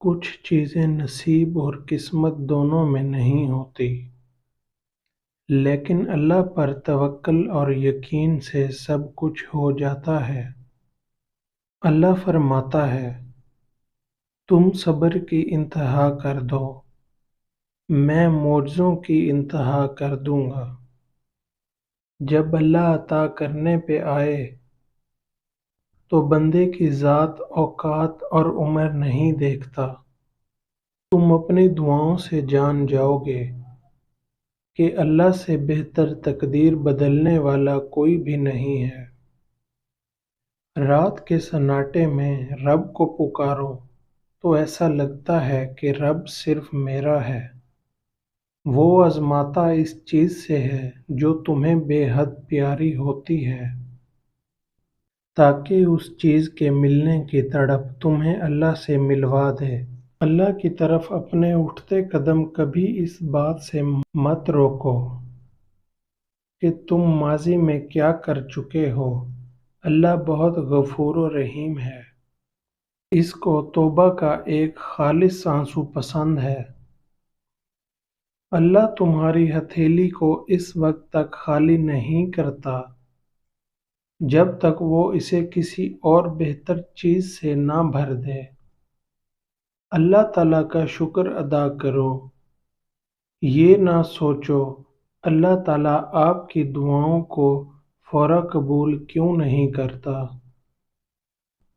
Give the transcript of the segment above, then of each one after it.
کچھ چیزیں نصیب اور قسمت دونوں میں نہیں ہوتی، لیکن اللہ پر توکل اور یقین سے سب کچھ ہو جاتا ہے۔ اللہ فرماتا ہے، تم صبر کی انتہا کر دو، میں معجزوں کی انتہا کر دوں گا۔ جب اللہ عطا کرنے پہ آئے تو بندے کی ذات، اوقات اور عمر نہیں دیکھتا۔ تم اپنی دعاؤں سے جان جاؤ گے کہ اللہ سے بہتر تقدیر بدلنے والا کوئی بھی نہیں ہے۔ رات کے سناٹے میں رب کو پکارو تو ایسا لگتا ہے کہ رب صرف میرا ہے۔ وہ آزماتا اس چیز سے ہے جو تمہیں بے حد پیاری ہوتی ہے، تاکہ اس چیز کے ملنے کی تڑپ تمہیں اللہ سے ملوا دے۔ اللہ کی طرف اپنے اٹھتے قدم کبھی اس بات سے مت روکو کہ تم ماضی میں کیا کر چکے ہو۔ اللہ بہت غفور و رحیم ہے۔ اس کو توبہ کا ایک خالص آنسو پسند ہے۔ اللہ تمہاری ہتھیلی کو اس وقت تک خالی نہیں کرتا جب تک وہ اسے کسی اور بہتر چیز سے نہ بھر دے۔ اللہ تعالیٰ کا شکر ادا کرو، یہ نہ سوچو اللہ تعالیٰ آپ کی دعاؤں کو فوراً قبول کیوں نہیں کرتا،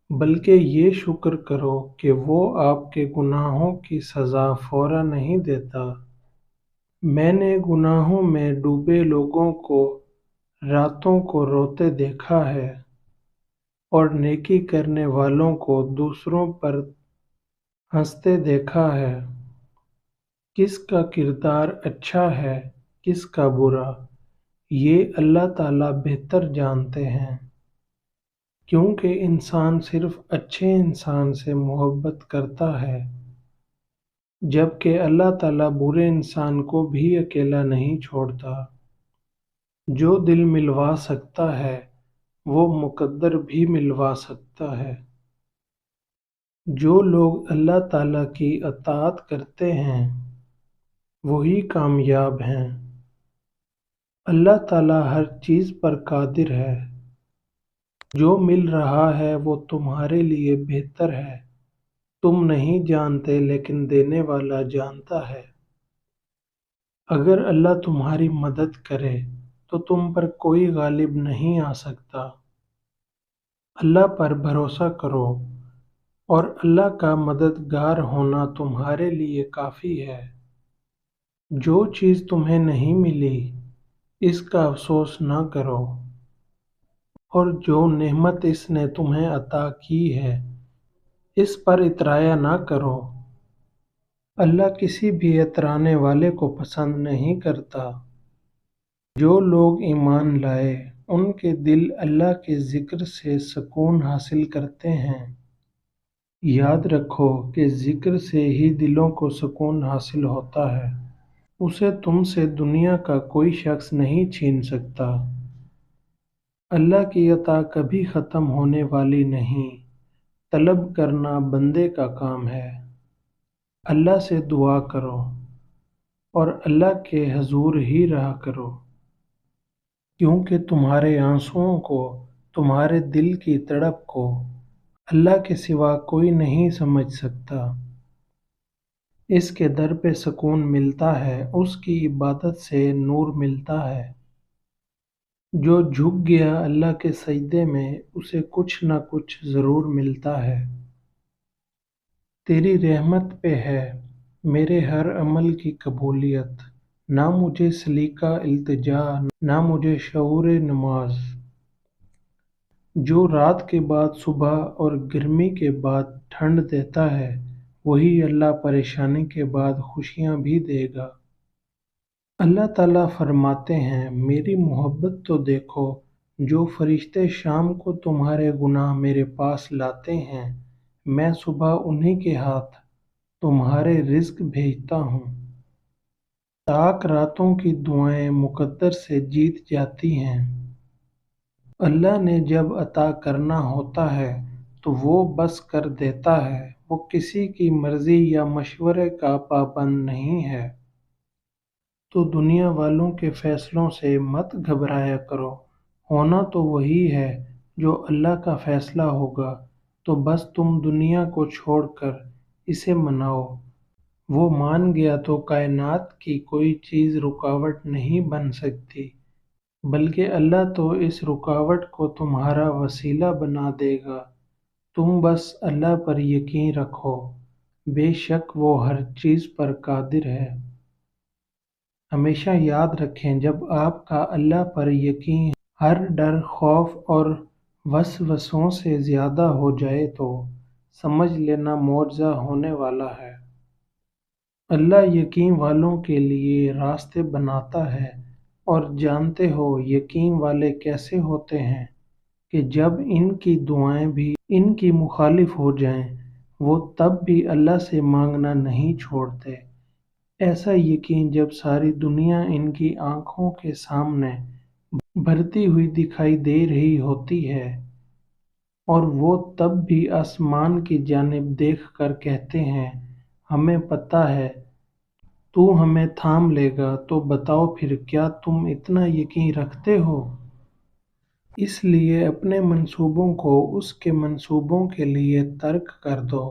بلکہ یہ شکر کرو کہ وہ آپ کے گناہوں کی سزا فوراً نہیں دیتا۔ میں نے گناہوں میں ڈوبے لوگوں کو راتوں کو روتے دیکھا ہے، اور نیکی کرنے والوں کو دوسروں پر ہنستے دیکھا ہے۔ کس کا کردار اچھا ہے، کس کا برا، یہ اللہ تعالیٰ بہتر جانتے ہیں، کیونکہ انسان صرف اچھے انسان سے محبت کرتا ہے، جبکہ اللہ تعالیٰ برے انسان کو بھی اکیلا نہیں چھوڑتا۔ جو دل ملوا سکتا ہے وہ مقدر بھی ملوا سکتا ہے۔ جو لوگ اللہ تعالیٰ کی اطاعت کرتے ہیں وہی کامیاب ہیں۔ اللہ تعالیٰ ہر چیز پر قادر ہے۔ جو مل رہا ہے وہ تمہارے لیے بہتر ہے، تم نہیں جانتے لیکن دینے والا جانتا ہے۔ اگر اللہ تمہاری مدد کرے تو تم پر کوئی غالب نہیں آ سکتا۔ اللہ پر بھروسہ کرو اور اللہ کا مددگار ہونا تمہارے لیے کافی ہے۔ جو چیز تمہیں نہیں ملی اس کا افسوس نہ کرو، اور جو نعمت اس نے تمہیں عطا کی ہے اس پر اترایا نہ کرو۔ اللہ کسی بھی اترانے والے کو پسند نہیں کرتا۔ جو لوگ ایمان لائے ان کے دل اللہ کے ذکر سے سکون حاصل کرتے ہیں۔ یاد رکھو کہ ذکر سے ہی دلوں کو سکون حاصل ہوتا ہے۔ اسے تم سے دنیا کا کوئی شخص نہیں چھین سکتا۔ اللہ کی عطا کبھی ختم ہونے والی نہیں، طلب کرنا بندے کا کام ہے۔ اللہ سے دعا کرو اور اللہ کے حضور ہی رہا کرو، کیونکہ تمہارے آنسوؤں کو، تمہارے دل کی تڑپ کو اللہ کے سوا کوئی نہیں سمجھ سکتا۔ اس کے در پہ سکون ملتا ہے، اس کی عبادت سے نور ملتا ہے۔ جو جھک گیا اللہ کے سجدے میں اسے کچھ نہ کچھ ضرور ملتا ہے۔ تیری رحمت پہ ہے میرے ہر عمل کی قبولیت، نہ مجھے سلیقہ التجا نہ مجھے شعور نماز۔ جو رات کے بعد صبح اور گرمی کے بعد ٹھنڈ دیتا ہے وہی اللہ پریشانی کے بعد خوشیاں بھی دے گا۔ اللہ تعالیٰ فرماتے ہیں، میری محبت تو دیکھو، جو فرشتے شام کو تمہارے گناہ میرے پاس لاتے ہیں میں صبح انہی کے ہاتھ تمہارے رزق بھیجتا ہوں۔ تاک راتوں کی دعائیں مقدر سے جیت جاتی ہیں۔ اللہ نے جب عطا کرنا ہوتا ہے تو وہ بس کر دیتا ہے، وہ کسی کی مرضی یا مشورے کا پابند نہیں ہے۔ تو دنیا والوں کے فیصلوں سے مت گھبرایا کرو، ہونا تو وہی ہے جو اللہ کا فیصلہ ہوگا، تو بس تم دنیا کو چھوڑ کر اسے مناؤ۔ وہ مان گیا تو کائنات کی کوئی چیز رکاوٹ نہیں بن سکتی، بلکہ اللہ تو اس رکاوٹ کو تمہارا وسیلہ بنا دے گا۔ تم بس اللہ پر یقین رکھو، بے شک وہ ہر چیز پر قادر ہے۔ ہمیشہ یاد رکھیں، جب آپ کا اللہ پر یقین ہر ڈر، خوف اور وسوسوں سے زیادہ ہو جائے تو سمجھ لینا معجزہ ہونے والا ہے۔ اللہ یقین والوں کے لیے راستے بناتا ہے، اور جانتے ہو یقین والے کیسے ہوتے ہیں کہ جب ان کی دعائیں بھی ان کی مخالف ہو جائیں، وہ تب بھی اللہ سے مانگنا نہیں چھوڑتے۔ ایسا یقین جب ساری دنیا ان کی آنکھوں کے سامنے بھرتی ہوئی دکھائی دے رہی ہوتی ہے، اور وہ تب بھی آسمان کی جانب دیکھ کر کہتے ہیں، ہمیں پتہ ہے تو ہمیں تھام لے گا، تو بتاؤ پھر کیا تم اتنا یقین رکھتے ہو؟ اس لیے اپنے منصوبوں کو اس کے منصوبوں کے لیے ترک کر دو۔